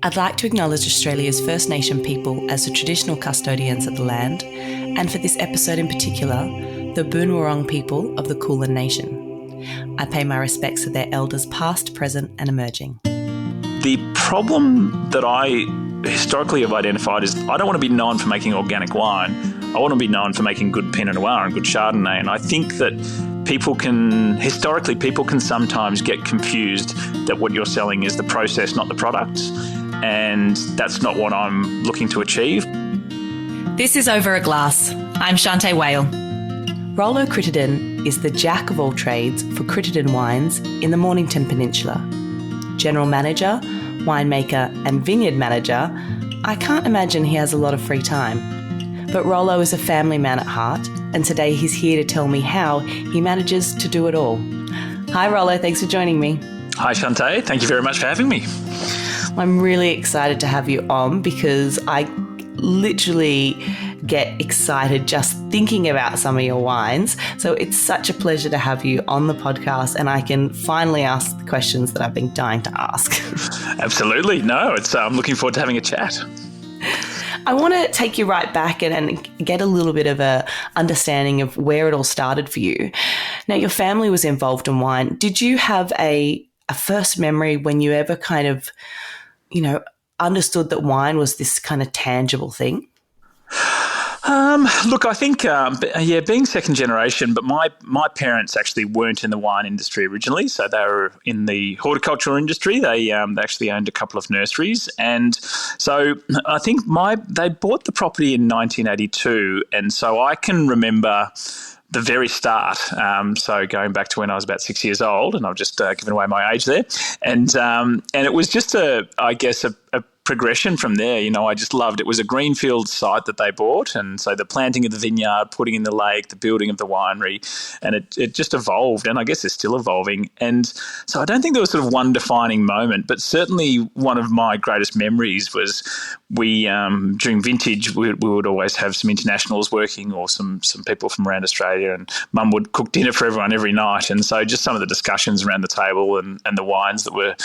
I'd like to acknowledge Australia's First Nation people as the traditional custodians of the land, and for this episode in particular, the Boon Wurrung people of the Kulin Nation. I pay my respects to their elders past, present and emerging. The problem that I historically have identified is I don't want to be known for making organic wine. I want to be known for making good Pinot Noir and good Chardonnay. And I think that people can sometimes get confused that what you're selling is the process, not the product. And that's not what I'm looking to achieve. This is Over a Glass. I'm Shanteh Wale. Rollo Crittenden is the jack of all trades for Crittenden Wines in the Mornington Peninsula. General Manager, Winemaker and Vineyard Manager, I can't imagine he has a lot of free time. But Rollo is a family man at heart, and today he's here to tell me how he manages to do it all. Hi Rollo, thanks for joining me. Hi Shanteh, thank you very much for having me. I'm really excited to have you on because I literally get excited just thinking about some of your wines. So it's such a pleasure to have you on the podcast, and I can finally ask the questions that I've been dying to ask. Absolutely. No, I'm looking forward to having a chat. I want to take you right back and get a little bit of a understanding of where it all started for you. Now, your family was involved in wine. Did you have a first memory when you ever kind of, understood that wine was this kind of tangible thing? Look, I think, being second generation, but my parents actually weren't in the wine industry originally. So they were in the horticultural industry. They actually owned a couple of nurseries. And so I think they bought the property in 1982. And so I can remember the very start. So going back to when I was about 6 years old, and I've just given away my age there. And it was just a progression from there. I just loved it. It was a greenfield site that they bought. And so the planting of the vineyard, putting in the lake, the building of the winery, and it just evolved. And I guess it's still evolving. And so I don't think there was sort of one defining moment, but certainly one of my greatest memories was we, during vintage, we would always have some internationals working or some people from around Australia, and Mum would cook dinner for everyone every night. And so just some of the discussions around the table and the wines that were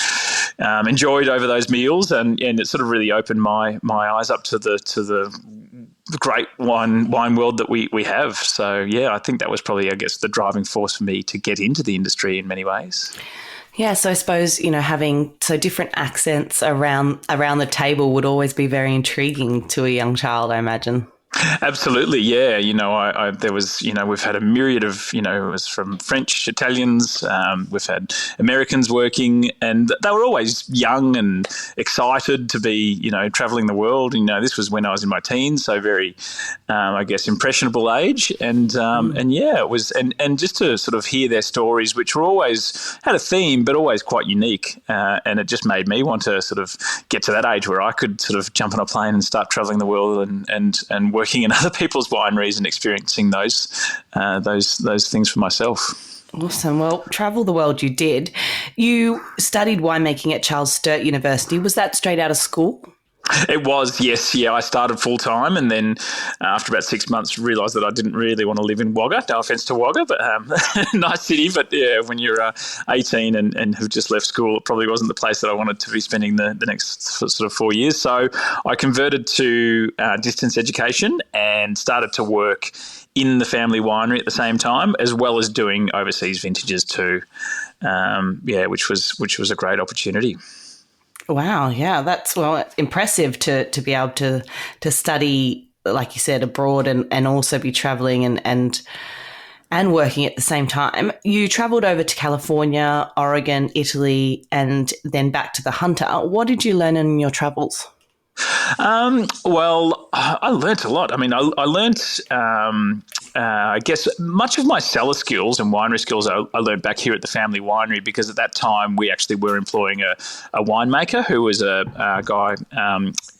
enjoyed over those meals, and it sort of really opened my eyes up to the great wine world that we have. So yeah, I think that was probably, I guess, the driving force for me to get into the industry in many ways. Yeah, so I suppose, having different accents around the table would always be very intriguing to a young child, I imagine. Absolutely, yeah. There was, we've had a myriad of, it was from French, Italians, we've had Americans working, and they were always young and excited to be, traveling the world. This was when I was in my teens, so very, I guess, impressionable age. And yeah, it was, and just to sort of hear their stories, which were always had a theme, but always quite unique. And it just made me want to sort of get to that age where I could sort of jump on a plane and start traveling the world and working in other people's wineries and experiencing those things for myself. Awesome. Well, travel the world you did. You studied winemaking at Charles Sturt University. Was that straight out of school? It was, yes. Yeah, I started full-time, and then after about 6 months realised that I didn't really want to live in Wagga. No offence to Wagga, but nice city. But yeah, when you're 18 and have just left school, it probably wasn't the place that I wanted to be spending the next sort of 4 years. So I converted to distance education and started to work in the family winery at the same time, as well as doing overseas vintages too. Which was a great opportunity. Wow, yeah, that's impressive to be able to study, like you said, abroad and also be traveling and working at the same time. You traveled over to California, Oregon, Italy, and then back to the Hunter. What did you learn in your travels? Well, I learnt a lot. I mean, I learnt, I guess, much of my cellar skills and winery skills I learned back here at the family winery, because at that time we actually were employing a winemaker who was a guy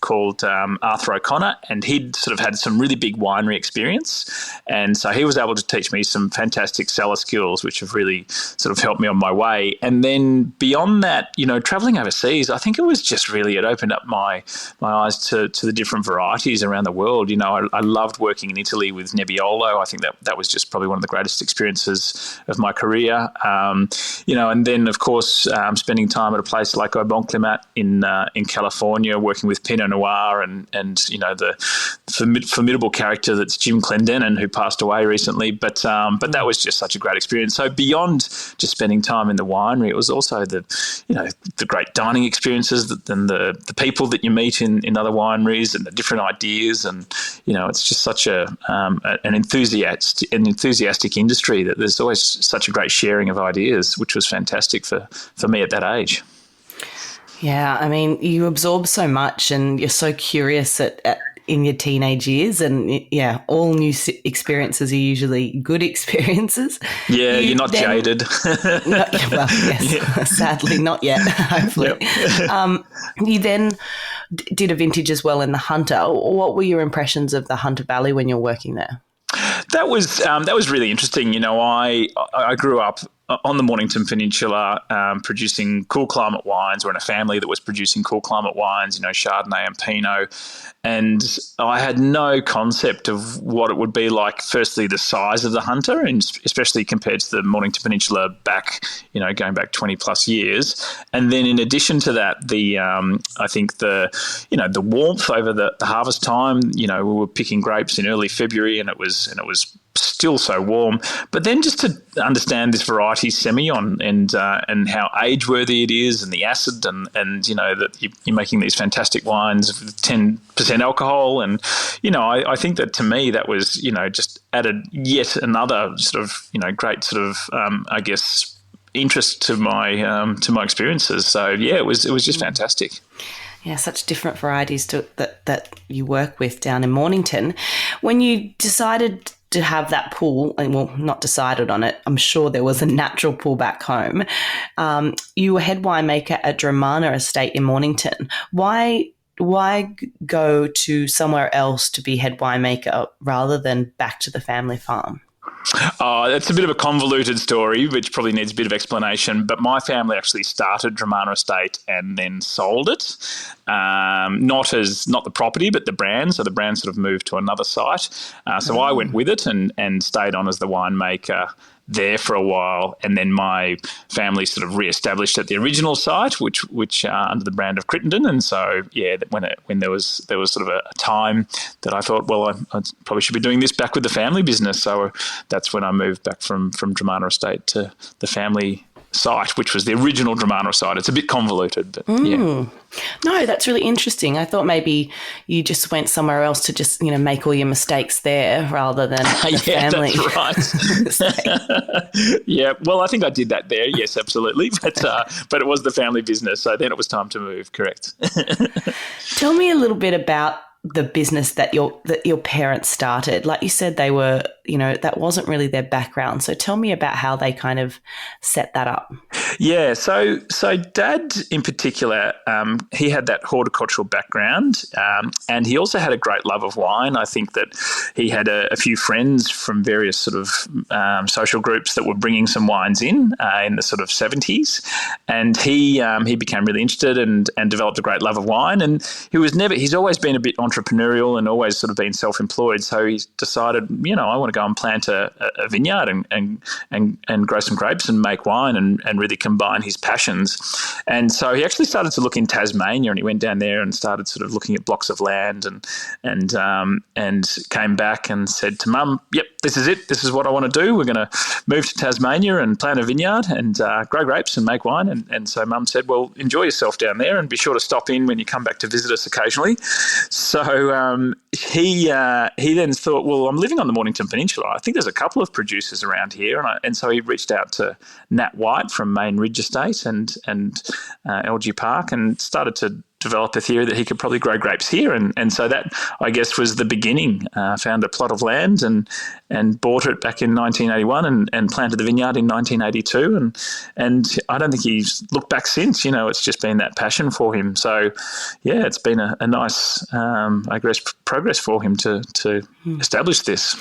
called Arthur O'Connor, and he'd sort of had some really big winery experience. And so he was able to teach me some fantastic cellar skills, which have really sort of helped me on my way. And then beyond that, traveling overseas, I think it was just really, it opened up my eyes to the different varieties around the world. I loved working in Italy with Nebbiolo. I think that was just probably one of the greatest experiences of my career. And then of course spending time at a place like Au Bon Climat in California, working with Pinot Noir and the formidable character that's Jim Clendenin, who passed away recently. But that was just such a great experience. So beyond just spending time in the winery, it was also the great dining experiences and the people that you meet in other wineries and the different ideas. And it's just such an enthusiastic industry that there's always such a great sharing of ideas, which was fantastic for me at that age. Yeah, I mean, you absorb so much and you're so curious in your teenage years, and all new experiences are usually good experiences. Yeah, you're not jaded. Sadly not yet, hopefully. Yep. You then did a vintage as well in the Hunter. What were your impressions of the Hunter Valley when you're working there? That was really interesting. I grew up on the Mornington Peninsula, producing cool climate wines, or in a family that was producing cool climate wines, Chardonnay and Pinot. And I had no concept of what it would be like, firstly, the size of the Hunter, and especially compared to the Mornington Peninsula going back 20 plus years. And then in addition to that, I think the warmth over the harvest time, we were picking grapes in early February and it was still so warm. But then just to understand this variety semi-on and how age-worthy it is, and the acid, and that you're making these fantastic wines with 10% alcohol, and I think that to me that was just added yet another sort of great sort of interest to my experiences. So yeah, it was just fantastic. Yeah, such different varieties that you work with down in Mornington. When you decided to have that pool, and well, not decided on it, I'm sure there was a natural pool back home. You were head winemaker at Dramana Estate in Mornington. Why go to somewhere else to be head winemaker rather than back to the family farm? It's a bit of a convoluted story, which probably needs a bit of explanation. But my family actually started Dramana Estate and then sold it. Not the property, but the brand. So the brand sort of moved to another site. So I went with it and stayed on as the winemaker there for a while, and then my family sort of re-established at the original site, which under the brand of Crittenden. And so when there was sort of a time that I thought, well, I probably should be doing this back with the family business. So that's when I moved back from Dramana Estate to the family site, which was the original Dramana site. It's a bit convoluted, but yeah. No, that's really interesting. I thought maybe you just went somewhere else to just, make all your mistakes there rather than the family. That's right. Yeah, well, I think I did that there. Yes, absolutely. But it was the family business, so then it was time to move. Correct. Tell me a little bit about the business that your parents started. Like you said, they were, that wasn't really their background. So tell me about how they kind of set that up. Yeah, so Dad in particular, he had that horticultural background, and he also had a great love of wine. I think that he had a few friends from various sort of social groups that were bringing some wines in the sort of 70s, and he became really interested and developed a great love of wine. And he's always been a bit entrepreneurial and always sort of been self-employed. So he decided, I want to go and plant a vineyard and grow some grapes and make wine and really combine his passions. And so he actually started to look in Tasmania, and he went down there and started sort of looking at blocks of land and came back and said to Mum, yep, this is it. This is what I want to do. We're going to move to Tasmania and plant a vineyard and grow grapes and make wine. And so Mum said, well, enjoy yourself down there and be sure to stop in when you come back to visit us occasionally. So he then thought, well, I'm living on the Mornington Peninsula. I think there's a couple of producers around here. And so he reached out to Nat White from Main Ridge Estate and LG Park and started to develop a theory that he could probably grow grapes here. And so that, I guess, was the beginning. Found a plot of land and bought it back in 1981 and planted the vineyard in 1982. And I don't think he's looked back since. It's just been that passion for him. So, yeah, it's been a nice, I guess, progress for him to establish this.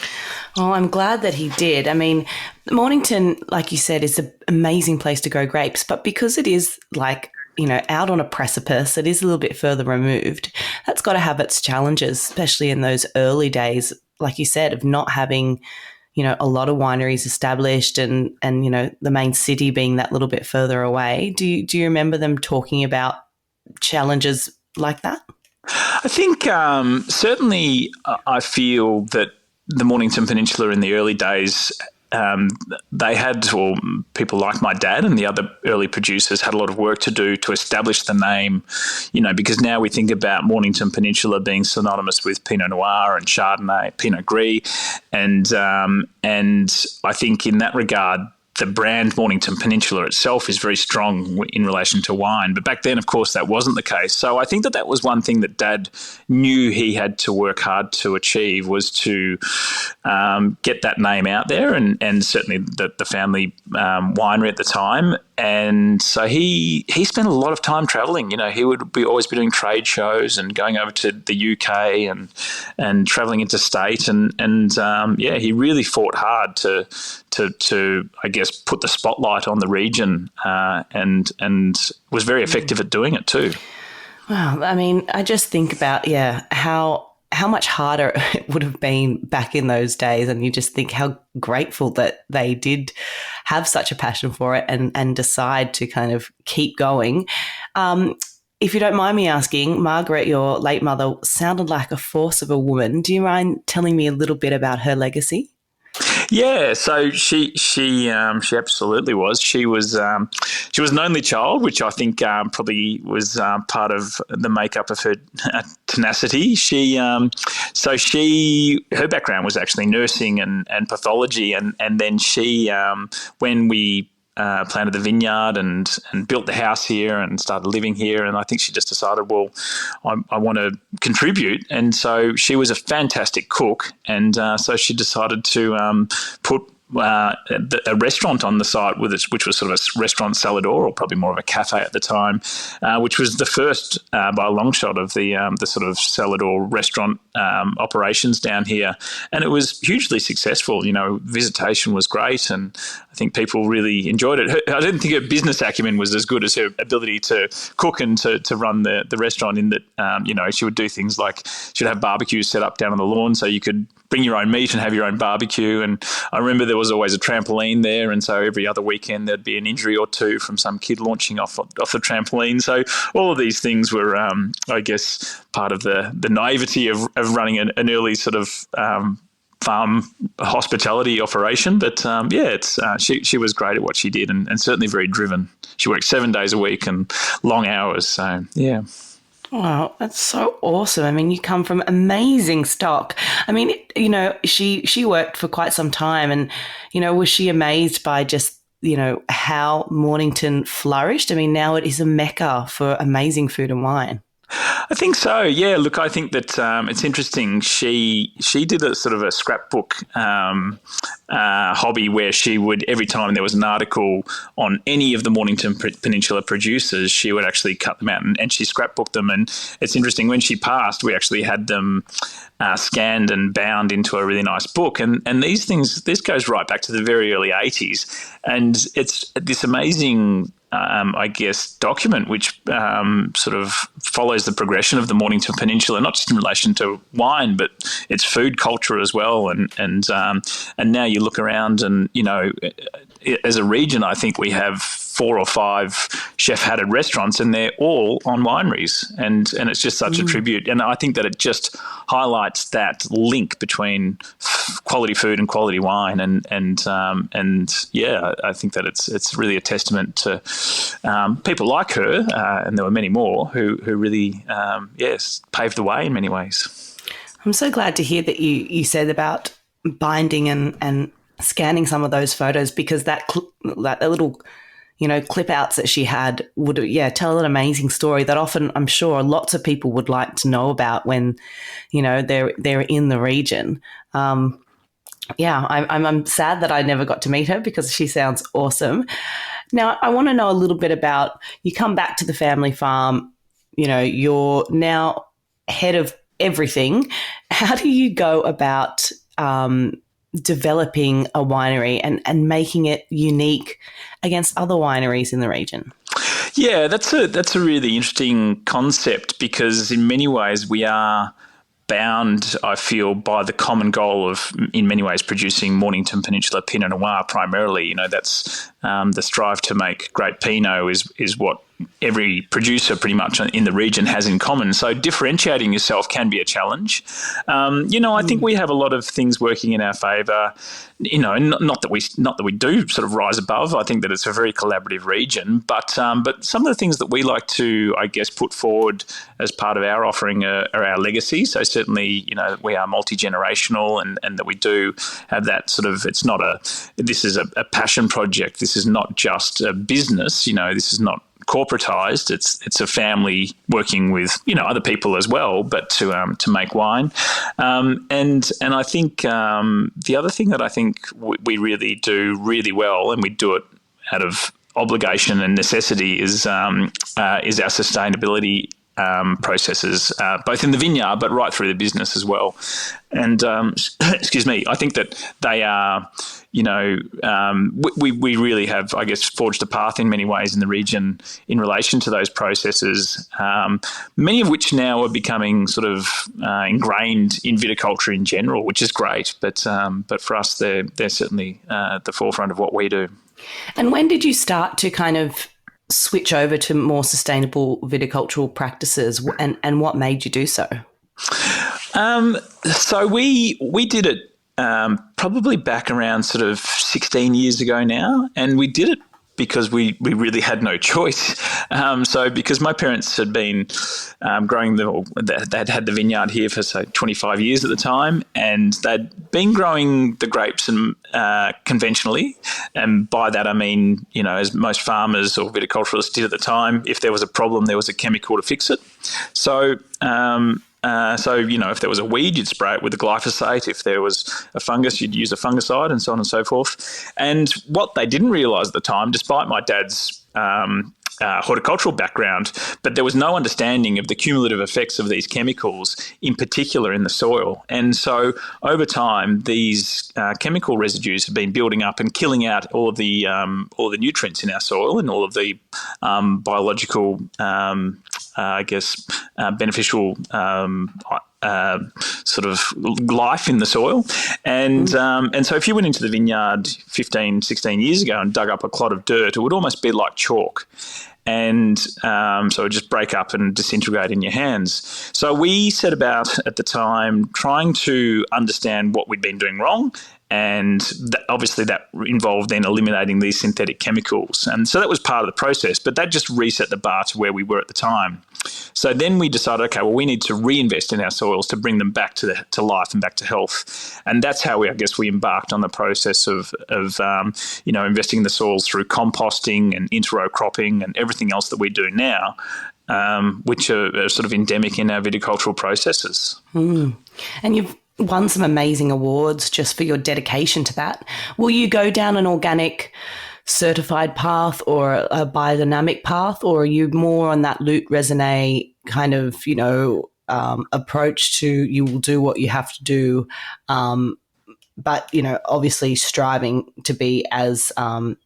Well, I'm glad that he did. I mean, Mornington, like you said, is an amazing place to grow grapes, but because it is out on a precipice, it is a little bit further removed. That's got to have its challenges, especially in those early days, like you said, of not having a lot of wineries established and the main city being that little bit further away. Do you remember them talking about challenges like that? I think certainly I feel that the Mornington Peninsula in the early days, they had, or people like my dad and the other early producers had a lot of work to do to establish the name, because now we think about Mornington Peninsula being synonymous with Pinot Noir and Chardonnay, Pinot Gris, and I think in that regard, the brand Mornington Peninsula itself is very strong in relation to wine. But back then, of course, that wasn't the case. So I think that was one thing that Dad knew he had to work hard to achieve, was to get that name out there, and certainly the family winery at the time. And so he spent a lot of time traveling. He would always be doing trade shows and going over to the UK and traveling interstate. And he really fought hard to I guess put the spotlight on the region and was very effective at doing it too. Wow, I mean, I just think about how much harder it would have been back in those days, and you just think how grateful that they did have such a passion for it and decide to kind of keep going. If you don't mind me asking, Margaret, your late mother, sounded like a force of a woman. Do you mind telling me a little bit about her legacy? Yeah, so she absolutely was. She was an only child, which I think probably was part of the makeup of her tenacity. Her background was actually nursing and pathology, and then she when we planted the vineyard and built the house here and started living here. And I think she just decided, well, I want to contribute. And so she was a fantastic cook. And so she decided to put a restaurant on the site which was sort of a restaurant salador, or probably more of a cafe at the time, which was the first by a long shot of the sort of salador restaurant operations down here, and it was hugely successful. Visitation was great, and I think people really enjoyed it. I didn't think her business acumen was as good as her ability to cook and to run the restaurant, in that she would do things like she'd have barbecues set up down on the lawn so you could bring your own meat and have your own barbecue. And I remember there was always a trampoline there, and so every other weekend there'd be an injury or two from some kid launching off the trampoline. So all of these things were, I guess, part of the naivety of running an early sort of farm hospitality operation. But she was great at what she did, and certainly very driven. She worked 7 days a week and long hours. So yeah. Wow, that's so awesome. I mean, you come from amazing stock. I mean, she worked for quite some time, and, was she amazed by just, how Mornington flourished? I mean, now it is a mecca for amazing food and wine. I think so. Yeah. Look, I think that it's interesting. She did a sort of a scrapbook hobby where she would, every time there was an article on any of the Mornington Peninsula producers, she would actually cut them out and she scrapbooked them. And it's interesting, when she passed, we actually had them scanned and bound into a really nice book. And these things, this goes right back to the very early 80s. And it's this amazing I guess, document which sort of follows the progression of the Mornington Peninsula, not just in relation to wine, but its food culture as well. And now you look around and, as a region, I think we have 4 or 5 chef-hatted restaurants, and they're all on wineries. And it's just such a tribute. And I think that it just highlights that link between quality food and quality wine. And I think that it's really a testament to people like her, and there were many more who really, paved the way in many ways. I'm so glad to hear that you said about binding and scanning some of those photos, because that little, clip outs that she had would, tell an amazing story that often, I'm sure, lots of people would like to know about when, they're in the region. I'm sad that I never got to meet her, because she sounds awesome. Now, I want to know a little bit about, you come back to the family farm, you're now head of everything. How do you go about developing a winery and making it unique against other wineries in the region? Yeah, that's a really interesting concept, because in many ways we are bound, I feel, by the common goal of, in many ways, producing Mornington Peninsula Pinot Noir primarily. That's the strive to make great Pinot is what every producer pretty much in the region has in common. So differentiating yourself can be a challenge. I think we have a lot of things working in our favour. Not that we do sort of rise above. I think that it's a very collaborative region. But some of the things that we like to, I guess, put forward as part of our offering are our legacy. So certainly, we are multi-generational, and that we do have that sort of. This is a passion project. This is not just a business. This is not corporatized. It's a family working with other people as well, but to make wine. And I think the other thing that I think we really do really well, and we do it out of obligation and necessity, is our sustainability processes, both in the vineyard but right through the business as well. And excuse me, I think that they are. We really have, I guess, forged a path in many ways in the region in relation to those processes, many of which now are becoming sort of ingrained in viticulture in general, which is great. But for us, they're certainly at the forefront of what we do. And when did you start to kind of switch over to more sustainable practices, and what made you do so? So we did it probably back around sort of 16 years ago now, and we did it because we really had no choice. So because my parents had been growing they'd had the vineyard here for 25 years at the time, and they'd been growing the grapes and conventionally, and by that I mean, as most farmers or viticulturists did at the time, if there was a problem, there was a chemical to fix it. So if there was a weed, you'd spray it with a glyphosate. If there was a fungus, you'd use a fungicide, and so on and so forth. And what they didn't realise at the time, despite my dad's horticultural background, but there was no understanding of the cumulative effects of these chemicals, in particular in the soil. And so over time, these chemical residues have been building up and killing out all the nutrients in our soil and all of the biological beneficial sort of life in the soil. And so if you went into the vineyard 15, 16 years ago and dug up a clod of dirt, it would almost be like chalk. And so it would just break up and disintegrate in your hands. So we set about at the time trying to understand what we'd been doing wrong, and obviously that involved then eliminating these synthetic chemicals. And so that was part of the process, but that just reset the bar to where we were at the time. So then we decided, okay, well, we need to reinvest in our soils to bring them back to life and back to health. And that's how we embarked on the process of investing in the soils through composting and interrow cropping and everything else that we do now, which are sort of endemic in our viticultural processes. And you've won some amazing awards just for your dedication to that. Will you go down an organic certified path or a biodynamic path, or are you more on that Lutte Raisonné kind of, approach to you will do what you have to do, but, obviously striving to be as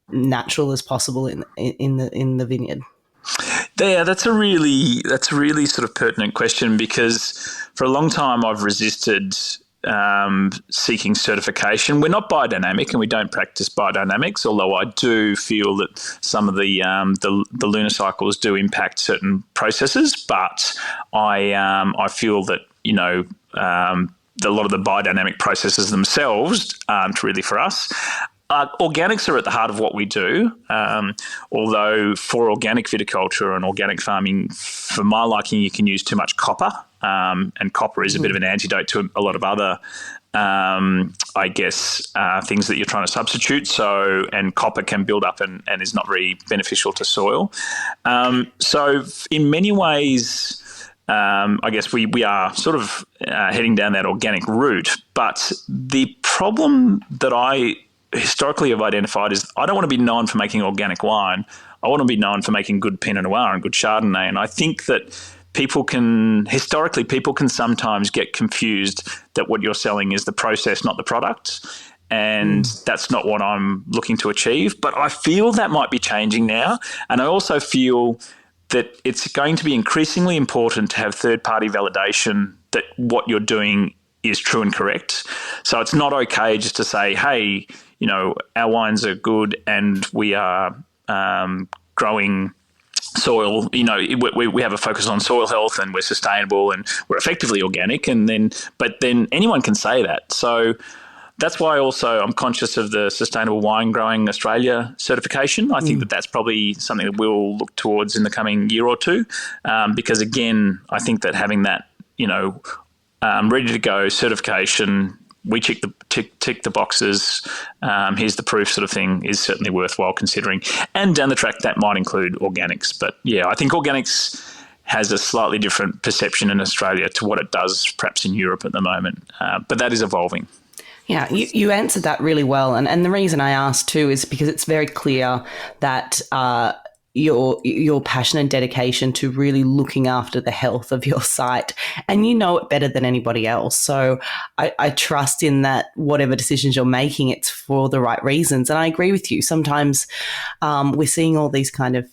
natural as possible in the vineyard? Yeah, that's a really sort of pertinent question, because for a long time I've resisted seeking certification. We're not biodynamic and we don't practice biodynamics, although I do feel that some of the lunar cycles do impact certain processes. But I feel that a lot of the biodynamic processes themselves aren't really for us. Organics are at the heart of what we do, although for organic viticulture and organic farming, for my liking, you can use too much copper, and copper is a bit of an antidote to a lot of other, things that you're trying to substitute. So, and copper can build up and is not very beneficial to soil. So in many ways, we are sort of heading down that organic route. But the problem that I historically have identified is I don't want to be known for making organic wine. I want to be known for making good Pinot Noir and good Chardonnay. And I think that people can sometimes get confused that what you're selling is the process, not the product. And that's not what I'm looking to achieve. But I feel that might be changing now. And I also feel that it's going to be increasingly important to have third-party validation that what you're doing is true and correct. So it's not okay just to say, hey, our wines are good and we are growing soil, we have a focus on soil health and we're sustainable and we're effectively organic, but then anyone can say that. So that's why also I'm conscious of the Sustainable Wine Growing Australia certification. I think that that's probably something that we'll look towards in the coming year or two, because again, I think that having that, ready to go certification, we tick the boxes, here's the proof sort of thing, is certainly worthwhile considering. And down the track, that might include organics. But yeah, I think organics has a slightly different perception in Australia to what it does perhaps in Europe at the moment. But that is evolving. Yeah, you answered that really well. And the reason I asked too is because it's very clear that your passion and dedication to really looking after the health of your site, and you know it better than anybody else. So I trust in that whatever decisions you're making, it's for the right reasons. And I agree with you. Sometimes we're seeing all these kind of,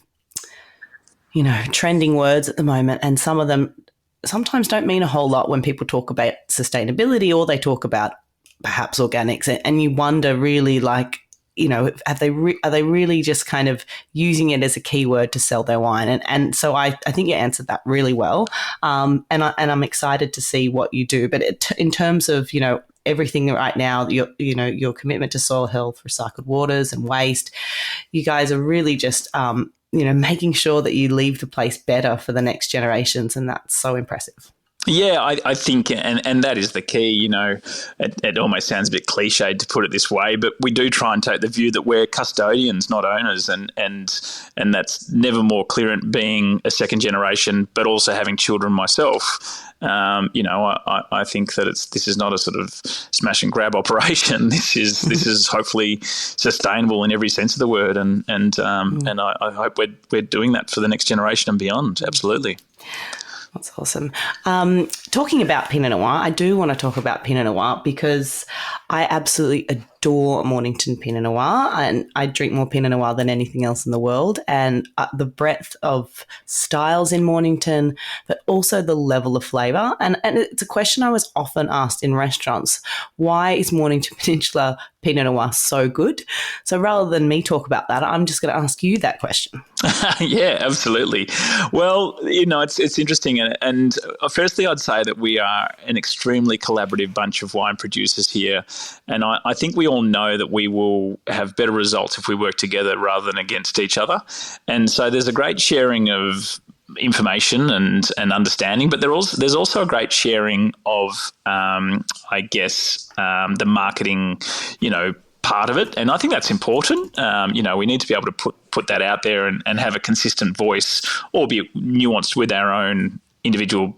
trending words at the moment, and some of them sometimes don't mean a whole lot when people talk about sustainability or they talk about perhaps organics, and you wonder really are they really just kind of using it as a keyword to sell their wine? And so I think you answered that really well. And I'm excited to see what you do. But in terms of, everything right now, your commitment to soil health, recycled waters and waste, you guys are really just, making sure that you leave the place better for the next generations. And that's so impressive. Yeah, I think, and that is the key, it almost sounds a bit cliched to put it this way, but we do try and take the view that we're custodians, not owners, and that's never more clear in being a second generation, but also having children myself. I think that this is not a sort of smash and grab operation. This is hopefully sustainable in every sense of the word, and I hope we're doing that for the next generation and beyond. Absolutely. That's awesome. Talking about Pinot Noir, I do want to talk about Pinot Noir because I absolutely adore Mornington Pinot Noir, and I drink more Pinot Noir than anything else in the world. And the breadth of styles in Mornington, but also the level of flavour. And it's a question I was often asked in restaurants. Why is Mornington Peninsula Pinot Noir so good? So rather than me talk about that, I'm just going to ask you that question. Yeah, absolutely. Well, it's interesting. And firstly, I'd say that we are an extremely collaborative bunch of wine producers here. And I think we all know that we will have better results if we work together rather than against each other. And so there's a great sharing of information and understanding, but there's also a great sharing of, the marketing, part of it. And I think that's important. We need to be able to put that out there and have a consistent voice, albeit nuanced with our own individual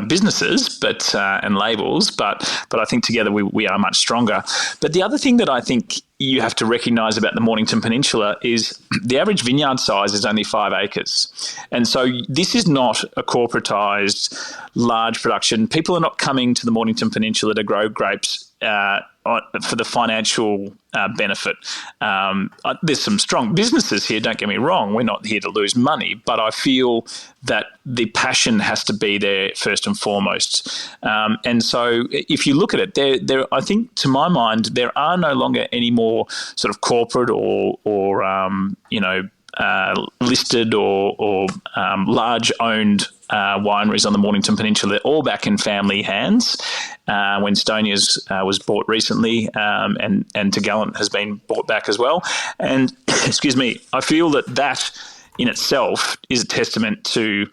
businesses, and labels, but I think together we are much stronger. But the other thing that I think you have to recognise about the Mornington Peninsula is the average vineyard size is only 5 acres. And so this is not a corporatised large production. People are not coming to the Mornington Peninsula to grow grapes for the financial benefit. There's some strong businesses here, don't get me wrong. We're not here to lose money, but I feel that the passion has to be there first and foremost. And so if you look at it, there, I think to my mind, there are no longer any more sort of corporate or listed or large owned wineries on the Mornington Peninsula. They're all back in family hands. When Stonia's was bought recently, and Gallant has been bought back as well. And excuse me, I feel that in itself is a testament to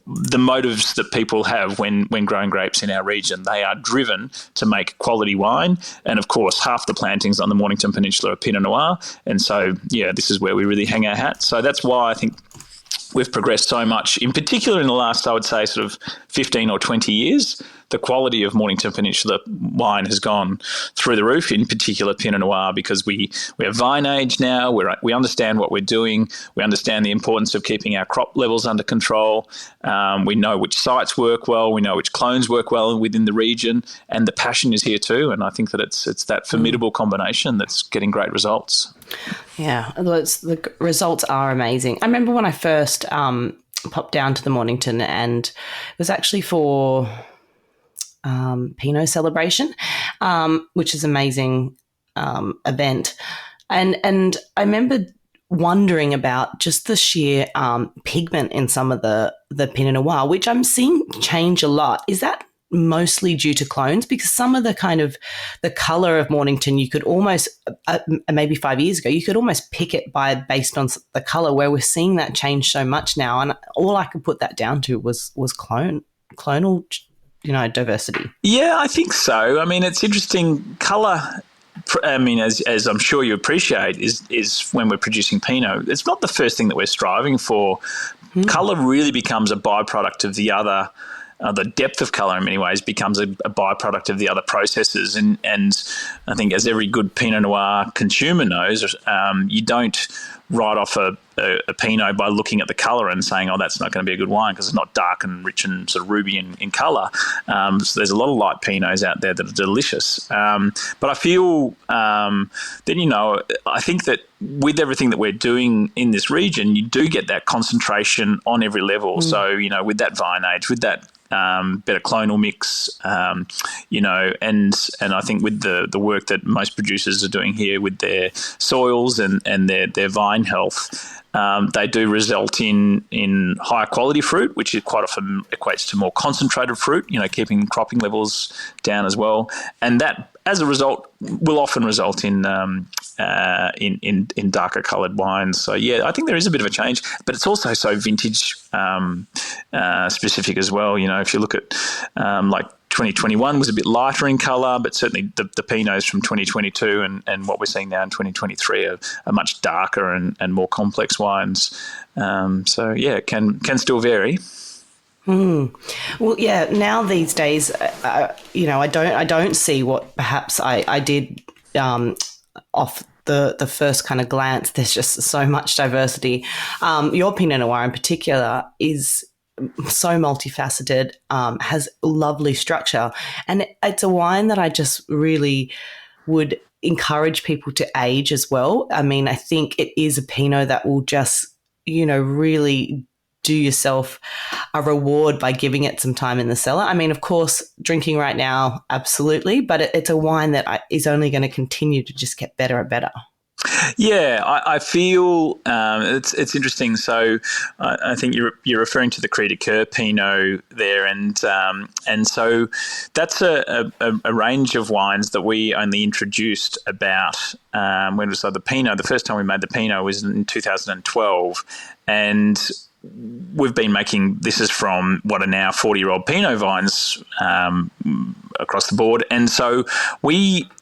the motives that people have when growing grapes in our region. They are driven to make quality wine. And of course, half the plantings on the Mornington Peninsula are Pinot Noir. And so, this is where we really hang our hat. So that's why I think we've progressed so much, in particular in the last, I would say, sort of 15 or 20 years. the quality of Mornington Peninsula wine has gone through the roof, in particular Pinot Noir, because we have vine age now. We understand what we're doing. We understand the importance of keeping our crop levels under control. We know which sites work well. We know which clones work well within the region, and the passion is here too. And I think that it's that formidable combination that's getting great results. Yeah, the results are amazing. I remember when I first popped down to the Mornington, and it was actually for Pinot celebration, which is an amazing event. And I remember wondering about just the sheer pigment in some of the Pinot Noir, which I'm seeing change a lot. Is that mostly due to clones? Because some of the kind of the colour of Mornington, you could almost, maybe 5 years ago, you could almost pick it based on the colour, where we're seeing that change so much now. And all I could put that down to was clonal, diversity. Yeah, I think so. I mean, it's interesting. Colour, I mean, as I'm sure you appreciate, is when we're producing Pinot, it's not the first thing that we're striving for. Colour really becomes a byproduct of the other. The depth of colour in many ways becomes a byproduct of the other processes. And I think, as every good Pinot Noir consumer knows, you don't write off a Pinot by looking at the colour and saying, oh, that's not going to be a good wine because it's not dark and rich and sort of ruby in colour. So there's a lot of light Pinots out there that are delicious. But I feel that, I think that with everything that we're doing in this region, you do get that concentration on every level. So, with that vine age, with that better clonal mix, and I think with the work that most producers are doing here with their soils and their vine health, they do result in higher quality fruit, which is quite often equates to more concentrated fruit, keeping cropping levels down as well. And that, as a result, will often result in darker coloured wines. So yeah, I think there is a bit of a change, but it's also so vintage specific as well. If you look at like 2021 was a bit lighter in colour, but certainly the Pinots from 2022 and what we're seeing now in 2023 are much darker and more complex wines. So yeah, it can still vary. Well, yeah. Now these days, I don't see what perhaps I did off the first kind of glance. There's just so much diversity. Your Pinot Noir in particular is so multifaceted, has lovely structure, and it's a wine that I just really would encourage people to age as well. I mean, I think it is a Pinot that will just, really do yourself a reward by giving it some time in the cellar. I mean, of course, drinking right now, absolutely, but it's a wine that is only going to continue to just get better and better. Yeah, I feel it's interesting. So I think you're referring to the Cri de Coeur Pinot there, and so that's a range of wines that we only introduced about when was the Pinot. The first time we made the Pinot was in 2012, and we've been making, this is from what are now 40-year-old Pinot vines across the board. And so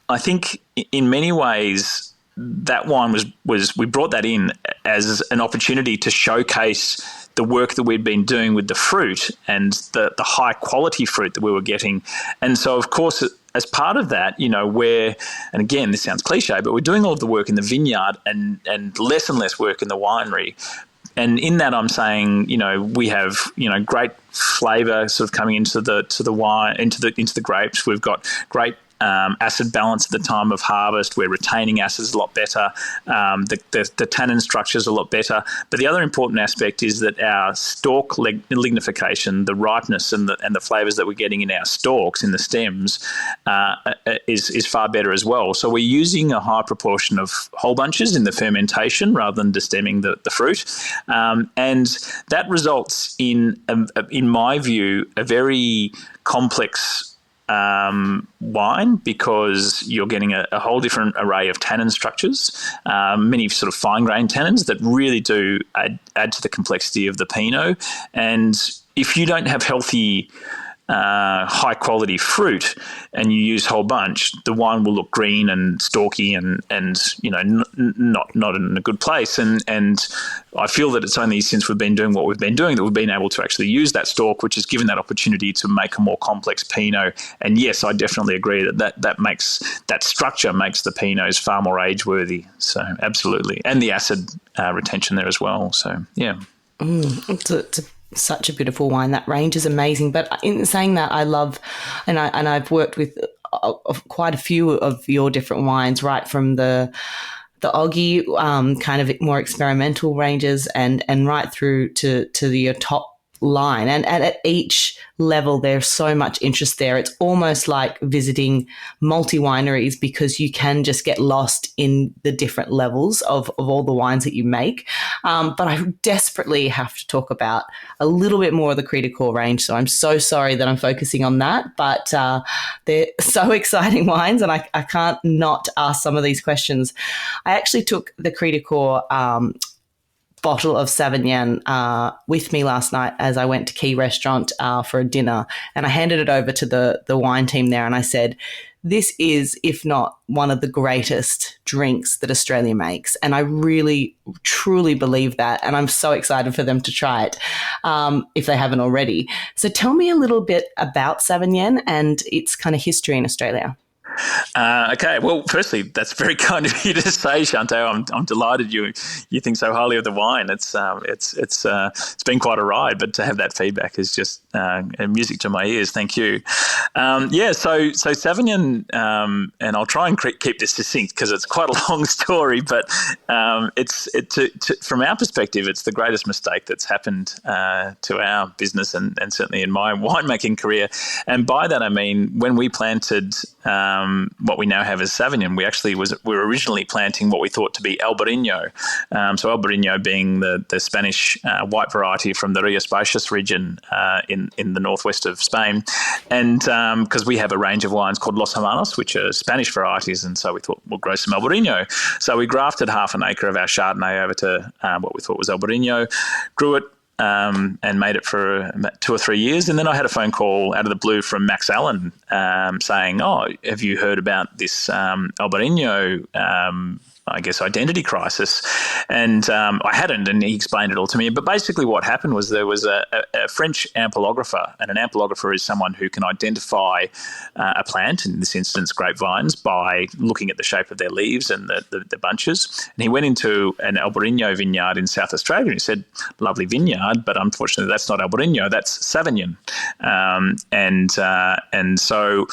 I think in many ways, that wine was we brought that in as an opportunity to showcase the work that we'd been doing with the fruit and the high quality fruit that we were getting. And so, of course, as part of that, and again, this sounds cliche, but we're doing all of the work in the vineyard and less and less work in the winery. And in that, I'm saying, we have, great flavour sort of coming into the wine, into the grapes. We've got great acid balance at the time of harvest. We're retaining acids a lot better. The tannin structure is a lot better. But the other important aspect is that our stalk lignification, the ripeness and the flavours that we're getting in our stalks, in the stems, is far better as well. So we're using a high proportion of whole bunches in the fermentation rather than destemming the fruit. And that results in my view, a very complex wine, because you're getting a whole different array of tannin structures, many sort of fine-grained tannins that really do add to the complexity of the Pinot. And if you don't have healthy high quality fruit and you use whole bunch, the wine will look green and stalky and not in a good place. And I feel that it's only since we've been doing what we've been doing that we've been able to actually use that stalk, which has given that opportunity to make a more complex Pinot. And yes, I definitely agree that makes that structure makes the Pinots far more age worthy. So absolutely, and the acid retention there as well. So yeah, it's such a beautiful wine. That range is amazing. But in saying that, I love, and I've worked with quite a few of your different wines, right from the Oggy kind of more experimental ranges and right through to your top line. And at each level, there's so much interest there. It's almost like visiting multi-wineries because you can just get lost in the different levels of all the wines that you make. But I desperately have to talk about a little bit more of the Crittenden range. So I'm so sorry that I'm focusing on that, but they're so exciting wines and I can't not ask some of these questions. I actually took the Crittenden bottle of Sauvignon with me last night as I went to Key Restaurant for a dinner, and I handed it over to the wine team there and I said, this is, if not one of the greatest drinks that Australia makes. And I really, truly believe that. And I'm so excited for them to try it if they haven't already. So tell me a little bit about Sauvignon and its kind of history in Australia. Okay. Well, firstly, that's very kind of you to say, Shanteh. I'm delighted you think so highly of the wine. It's been quite a ride, but to have that feedback is just music to my ears. Thank you. So Sauvignon, and I'll try and keep this succinct because it's quite a long story. But from our perspective, it's the greatest mistake that's happened to our business and certainly in my winemaking career. And by that I mean when we planted what we now have as Sauvignon, we were originally planting what we thought to be Albarino. So Albarino being the Spanish white variety from the Rías Baixas region in the northwest of Spain. And because we have a range of wines called Los Hermanos, which are Spanish varieties, and so we thought we'll grow some Albarino. So we grafted half an acre of our Chardonnay over to what we thought was Albarino, grew it, and made it for about 2 or 3 years. And then I had a phone call out of the blue from Max Allen saying, oh, have you heard about this Albarino identity crisis? And I hadn't, and he explained it all to me. But basically what happened was there was a French ampelographer, and an ampelographer is someone who can identify a plant, in this instance grapevines, by looking at the shape of their leaves and the bunches. And he went into an Albarino vineyard in South Australia and he said, lovely vineyard, but unfortunately that's not Albarino, that's Sauvignon. And so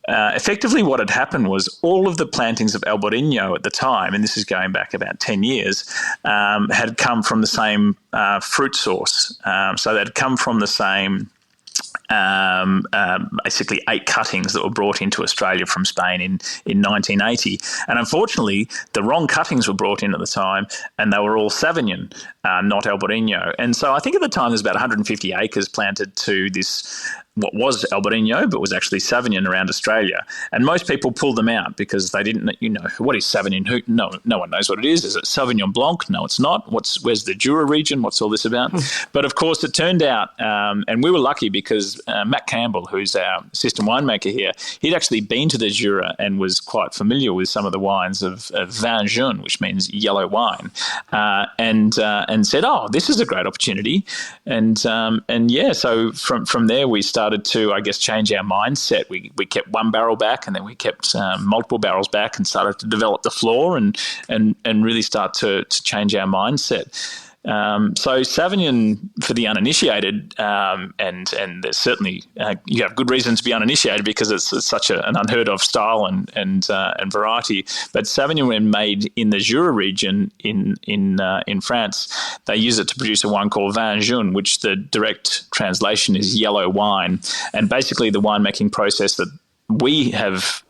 effectively what had happened was all of the plantings of Albarino at the time, and this is going back about 10 years, had come from the same fruit source. So they'd come from the same basically 8 cuttings that were brought into Australia from Spain in 1980. And unfortunately, the wrong cuttings were brought in at the time, and they were all Sauvignon, not Albarino. And so I think at the time there's about 150 acres planted to this, what was Albarino, but was actually Sauvignon around Australia. And most people pulled them out because they didn't, what is Sauvignon? No one knows what it is. Is it Sauvignon Blanc? No, it's not. Where's the Jura region? What's all this about? But of course, it turned out, and we were lucky because Matt Campbell, who's our assistant winemaker here, he'd actually been to the Jura and was quite familiar with some of the wines of vin jaune, which means yellow wine, and said, "Oh, this is a great opportunity." And so from there we started to, I guess, change our mindset. We kept one barrel back, and then we kept multiple barrels back, and started to develop the floor and really start to change our mindset. So Sauvignon, for the uninitiated, and there's certainly you have good reason to be uninitiated because it's such an unheard of style and variety. But Sauvignon, when made in the Jura region in France, they use it to produce a wine called vin jaune, which the direct translation is yellow wine. And basically, the winemaking process that we have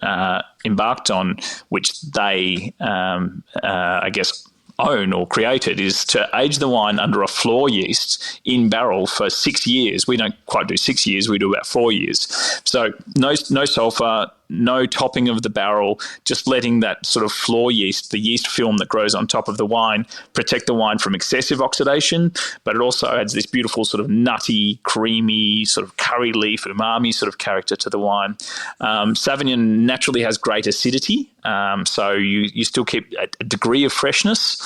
embarked on, which they, I guess, own or created, is to age the wine under a floor yeast in barrel for 6 years. We don't quite do 6 years, we do about 4 years. So no sulfur, no topping of the barrel, just letting that sort of floor yeast, the yeast film that grows on top of the wine, protect the wine from excessive oxidation. But it also adds this beautiful sort of nutty, creamy, sort of curry leaf, umami sort of character to the wine. Sauvignon naturally has great acidity, so you still keep a degree of freshness.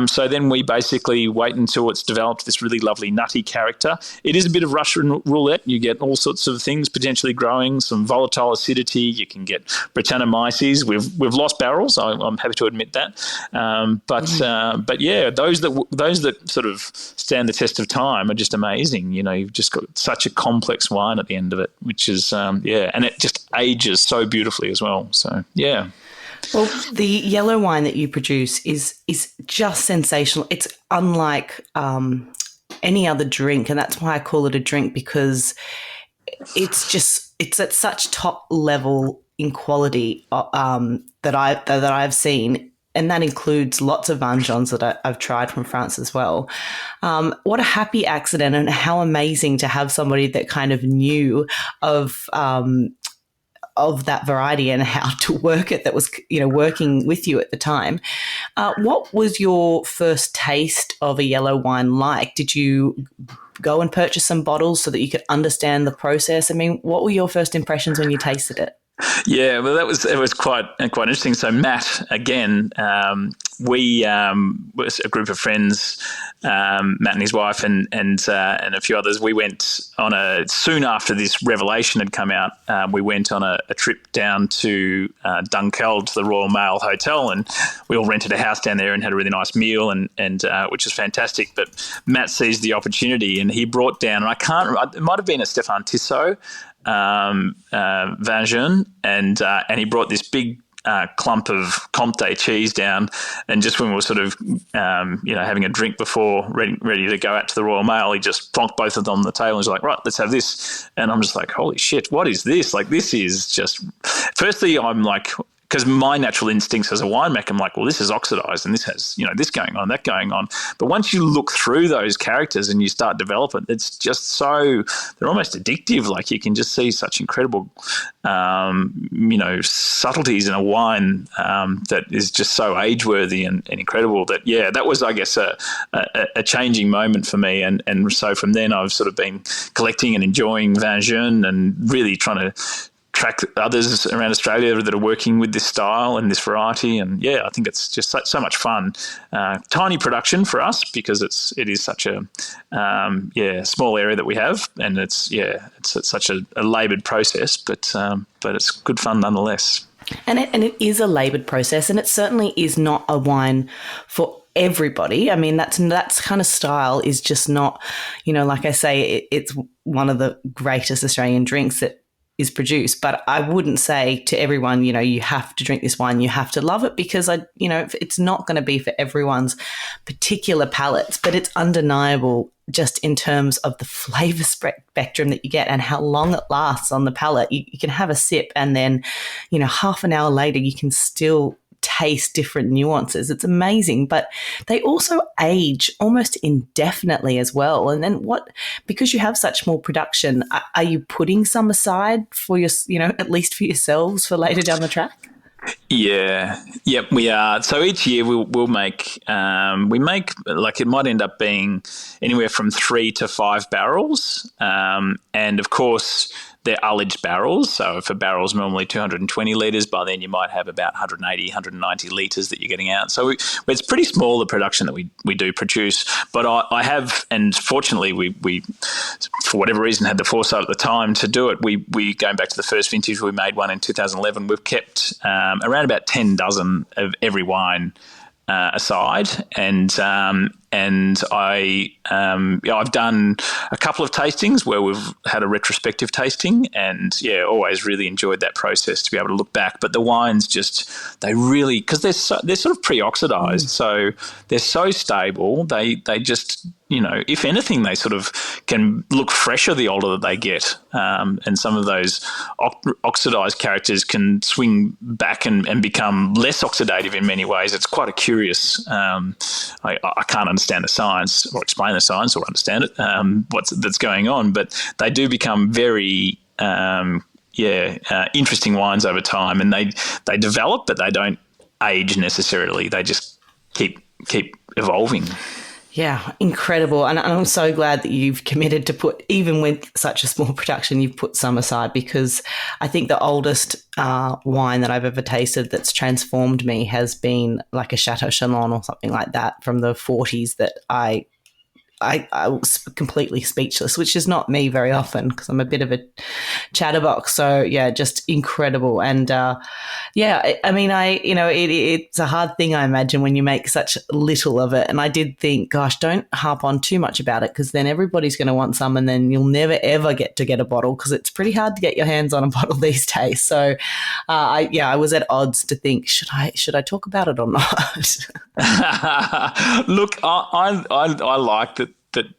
So then we basically wait until it's developed this really lovely nutty character. It is a bit of Russian roulette. You get all sorts of things potentially growing, some volatile acidity. You can get Brettanomyces. We've lost barrels. I'm happy to admit that. But yeah, those that sort of stand the test of time are just amazing. You've just got such a complex wine at the end of it, which is and it just ages so beautifully as well. So yeah. Well, the yellow wine that you produce is just sensational. It's unlike any other drink, and that's why I call it a drink, because it's at such top level in quality that I've seen, and that includes lots of Vengeance that I've tried from France as well. What a happy accident, and how amazing to have somebody that kind of knew of that variety and how to work it, that was, working with you at the time. What was your first taste of a yellow wine like? Did you go and purchase some bottles so that you could understand the process? I mean, what were your first impressions when you tasted it? Yeah, well, it was quite interesting. So Matt, again, we was a group of friends, Matt and his wife, and a few others. We went on soon after this revelation had come out. We went on a trip down to Dunkeld to the Royal Mail Hotel, and we all rented a house down there and had a really nice meal, and which was fantastic. But Matt seized the opportunity, and he brought down, and it might have been a Stéphane Tissot Vin, and he brought this big clump of Comté cheese down, and just when we were sort of having a drink before ready to go out to the Royal Mail, he just plonked both of them on the table and was like, right, let's have this. And I'm just like, holy shit, what is this? Like, this is just, firstly, I'm like, because my natural instincts as a winemaker, I'm like, well, this is oxidized and this has, this going on, that going on. But once you look through those characters and you start developing, it's just so, they're almost addictive. Like, you can just see such incredible, subtleties in a wine that is just so age-worthy and incredible that, yeah, that was, I guess, a changing moment for me. And so from then I've sort of been collecting and enjoying Vin Jaune and really trying to track others around Australia that are working with this style and this variety. And yeah, I think it's just so much fun. Tiny production for us because it is such a small area that we have, and it's such a laboured process, but it's good fun nonetheless. And it is a laboured process, and it certainly is not a wine for everybody. I mean, that's kind of style is just not, like I say, it's one of the greatest Australian drinks that is produced, but I wouldn't say to everyone, you have to drink this wine, you have to love it, because it's not going to be for everyone's particular palates, but it's undeniable just in terms of the flavour spectrum that you get and how long it lasts on the palate. You can have a sip and then, half an hour later, you can still taste different nuances. It's amazing, but they also age almost indefinitely as well. And then because you have such small production, are you putting some aside for your, at least for yourselves for later down the track? Yeah. Yep, we are. So each year we'll make, it might end up being anywhere from 3 to 5 barrels. And of course, they're ullaged barrels. So if a barrel's normally 220 litres, by then you might have about 180, 190 litres that you're getting out. So it's pretty small, the production that we do produce. But I have, and fortunately we for whatever reason, had the foresight at the time to do it. We going back to the first vintage, we made one in 2011. We've kept around about 10 dozen of every wine aside, and I've done a couple of tastings where we've had a retrospective tasting, and always really enjoyed that process to be able to look back. But the wines because they're sort of pre-oxidized, so they're so stable. They just, if anything, they sort of can look fresher the older that they get, and some of those oxidized characters can swing back and become less oxidative in many ways. It's quite a curious. I can't understand the science or explain the science or understand it, that's going on, but they do become very interesting wines over time, and they develop, but they don't age necessarily. They just keep evolving. Yeah, incredible. And I'm so glad that you've committed to put, even with such a small production, you've put some aside, because I think the oldest wine that I've ever tasted that's transformed me has been like a Chateau Chalon or something like that from the 40s that I was completely speechless, which is not me very often because I'm a bit of a chatterbox. So yeah, just incredible. And it's a hard thing, I imagine, when you make such little of it. And I did think, gosh, don't harp on too much about it, because then everybody's going to want some, and then you'll never ever get a bottle, because it's pretty hard to get your hands on a bottle these days. So I was at odds to think, should I talk about it or not? Look, I like that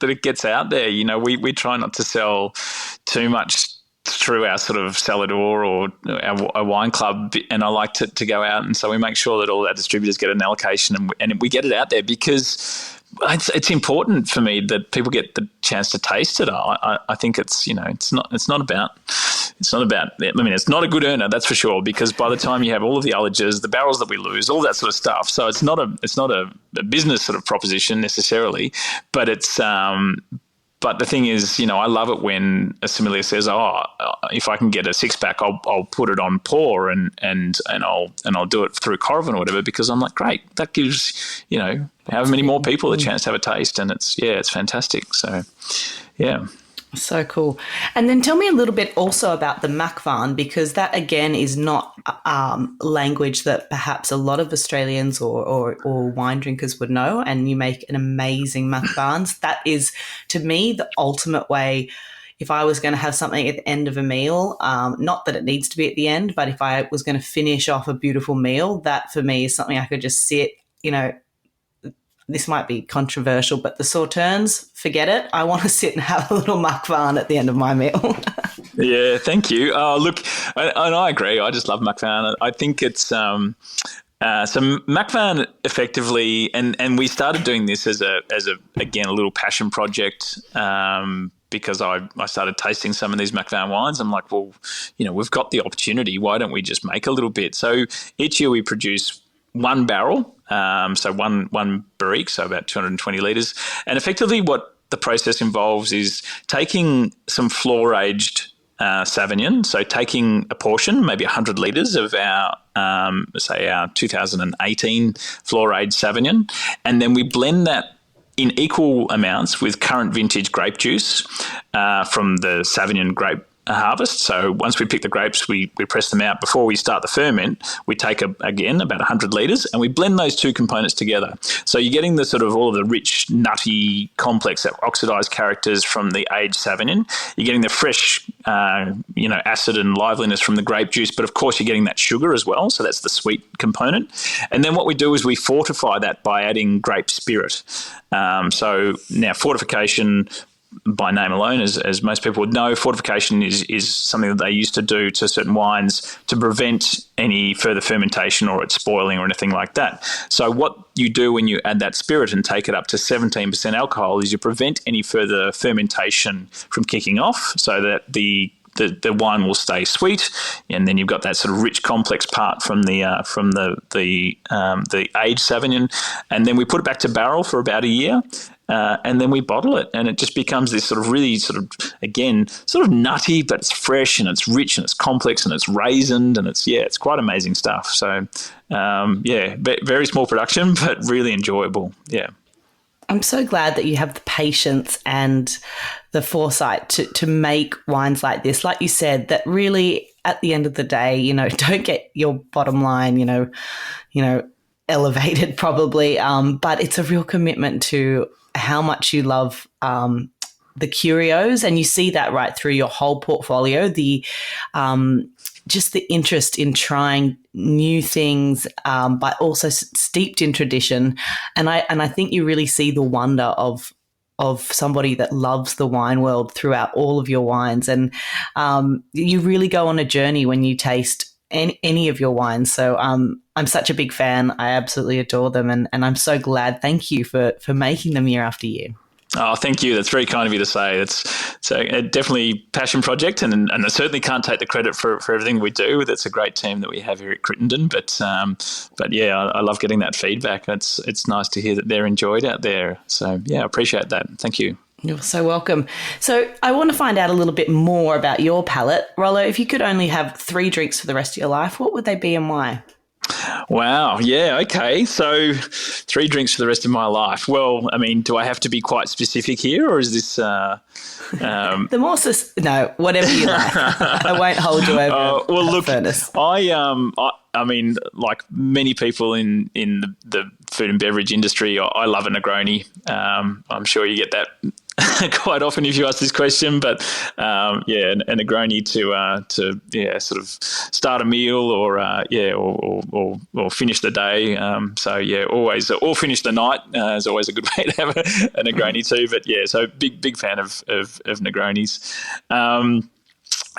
it gets out there. We try not to sell too much through our sort of cellar door or our wine club, and I like to go out, and so we make sure that all our distributors get an allocation, and we get it out there because it's important for me that people get the chance to taste it. I think it's not about. I mean, it's not a good earner, that's for sure, because by the time you have all of the allergens, the barrels that we lose, all that sort of stuff. So it's not a business sort of proposition necessarily, but it's. But the thing is, I love it when a sommelier says, "Oh, if I can get a 6-pack, I'll put it on pour and I'll do it through Coravin or whatever," because I'm like, great, that gives however many more people a chance to have a taste, and it's fantastic. So, yeah. So cool. And then tell me a little bit also about the Macvan, because that again is not language that perhaps a lot of Australians or wine drinkers would know, and you make an amazing Macvans. That is, to me, the ultimate way. If I was going to have something at the end of a meal, not that it needs to be at the end, but if I was going to finish off a beautiful meal, that for me is something I could just sit, this might be controversial, but the sauternes, forget it. I want to sit and have a little Macvan at the end of my meal. Yeah, thank you. Look, and I agree. I just love Macvan. I think it's so Macvan effectively, and we started doing this as a little passion project. Because I started tasting some of these Macvan wines. I'm like, well, we've got the opportunity. Why don't we just make a little bit? So each year we produce one barrel, so one barrique, so about 220 litres. And effectively what the process involves is taking some floor-aged Sauvignon, so taking a portion, maybe 100 litres of our 2018 floor-aged Sauvignon, and then we blend that in equal amounts with current vintage grape juice from the Sauvignon grape harvest. So once we pick the grapes, we press them out. Before we start the ferment, we take again about 100 litres, and we blend those two components together. So you're getting the sort of all of the rich, nutty, complex, oxidised characters from the aged Sauvignon. You're getting the fresh, acid and liveliness from the grape juice, but of course you're getting that sugar as well. So that's the sweet component. And then what we do is we fortify that by adding grape spirit. So now fortification, by name alone, as most people would know, fortification is something that they used to do to certain wines to prevent any further fermentation or it spoiling or anything like that. So what you do when you add that spirit and take it up to 17% alcohol is you prevent any further fermentation from kicking off, so that the wine will stay sweet, and then you've got that sort of rich, complex part from the aged Sauvignon, and then we put it back to barrel for about a year. And then we bottle it, and it just becomes this sort of really again, nutty, but it's fresh and it's rich and it's complex and it's raisined, and it's quite amazing stuff. So, very small production, but really enjoyable. Yeah. I'm so glad that you have the patience and the foresight to make wines like this. Like you said, that really at the end of the day, don't get your bottom line, elevated probably, but it's a real commitment to how much you love the curios, and you see that right through your whole portfolio. The just the interest in trying new things, but also steeped in tradition, and I think you really see the wonder of somebody that loves the wine world throughout all of your wines, and you really go on a journey when you taste any of your wines. So I'm such a big fan. I absolutely adore them, and I'm so glad. Thank you for making them year after year. Oh, thank you. That's very kind of you to say. It's a definitely passion project, and I certainly can't take the credit for everything we do. That's a great team that we have here at Crittenden. But yeah, I love getting that feedback. It's nice to hear that they're enjoyed out there. So yeah, I appreciate that. Thank you. You're so welcome. So I want to find out a little bit more about your palate. Rollo, if you could only have 3 drinks for the rest of your life, what would they be and why? Wow. Yeah. Okay. So 3 drinks for the rest of my life. Well, I mean, do I have to be quite specific here, or is this? No, whatever you like. I won't hold you over. Well, look, furnace. I mean, like many people in the food and beverage industry, I love a Negroni. I'm sure you get that quite often if you ask this question, but a Negroni to sort of start a meal or finish the day. Always, or finish the night is always a good way to have a Negroni too. But yeah, so big fan of Negronis.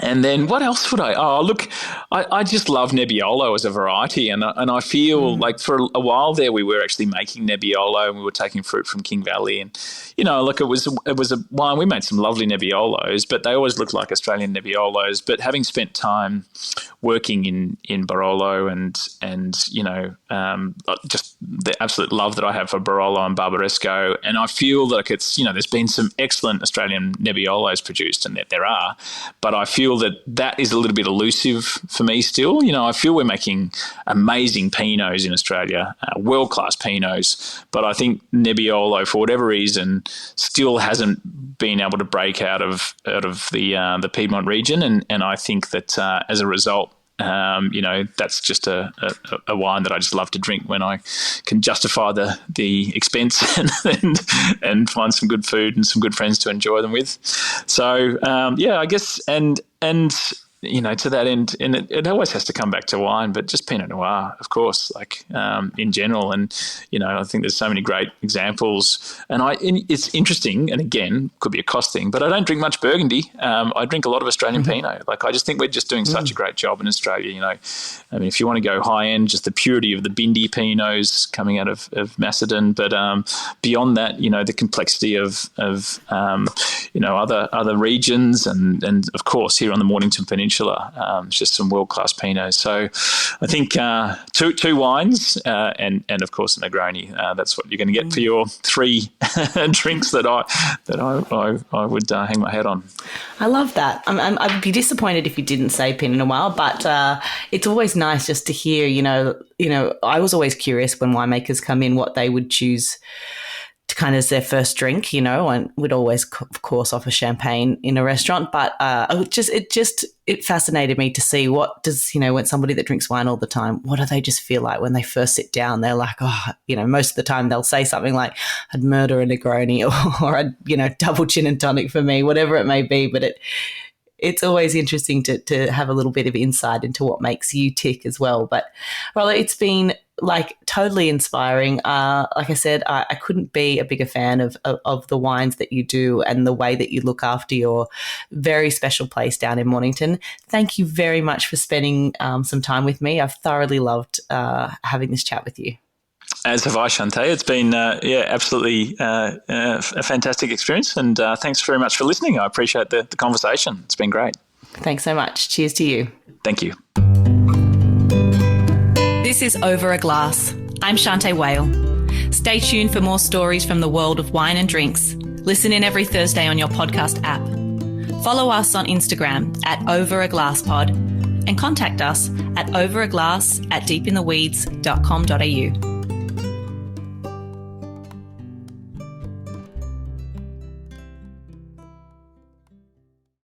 And then what else would I? Oh, look, I just love Nebbiolo as a variety, and I feel like for a while there we were actually making Nebbiolo, and we were taking fruit from King Valley, and look, it was a wine. We made some lovely Nebbiolos, but they always looked like Australian Nebbiolos. But having spent time working in Barolo and just the absolute love that I have for Barolo and Barbaresco, and I feel like it's there's been some excellent Australian Nebbiolos produced, and that there are, but I feel that is a little bit elusive for me still. I feel we're making amazing Pinots in Australia, world-class Pinots, but I think Nebbiolo, for whatever reason, still hasn't been able to break out of the Piedmont region, and I think that as a result, that's just a wine that I just love to drink when I can justify the expense and find some good food and some good friends to enjoy them with. So I guess and to that end, and it always has to come back to wine, but just Pinot Noir, of course, like in general. And, I think there's so many great examples. And it's interesting, and again, could be a cost thing, but I don't drink much Burgundy. I drink a lot of Australian Pinot. Like, I just think we're just doing such a great job in Australia, I mean, if you want to go high end, just the purity of the Bindi Pinots coming out of Macedon. But beyond that, the complexity of other regions and of course, here on the Mornington Peninsula, just some world-class Pinots. So I think two wines and of course a Negroni. That's what you're going to get for your 3 drinks that I would hang my hat on. I love that. I'd be disappointed if you didn't say Pinot Noir, but it's always nice just to hear. I was always curious when winemakers come in what they would choose to kind of as their first drink, and we'd always, of course, offer champagne in a restaurant. But it fascinated me to see what does, when somebody that drinks wine all the time, what do they just feel like when they first sit down? They're like, most of the time they'll say something like, I'd murder a Negroni or I'd, double gin and tonic for me, whatever it may be. But it's always interesting to have a little bit of insight into what makes you tick as well. But Rollo, it's been totally inspiring. Like I said, I couldn't be a bigger fan of the wines that you do and the way that you look after your very special place down in Mornington. Thank you very much for spending some time with me. I've thoroughly loved having this chat with you. As have I, Shanteh. It's been, absolutely a fantastic experience, and thanks very much for listening. I appreciate the conversation. It's been great. Thanks so much. Cheers to you. Thank you. This is Over a Glass. I'm Shanteh Wale. Stay tuned for more stories from the world of wine and drinks. Listen in every Thursday on your podcast app. Follow us on Instagram @overaglasspod and contact us at overaglass@deepintheweeds.com.au.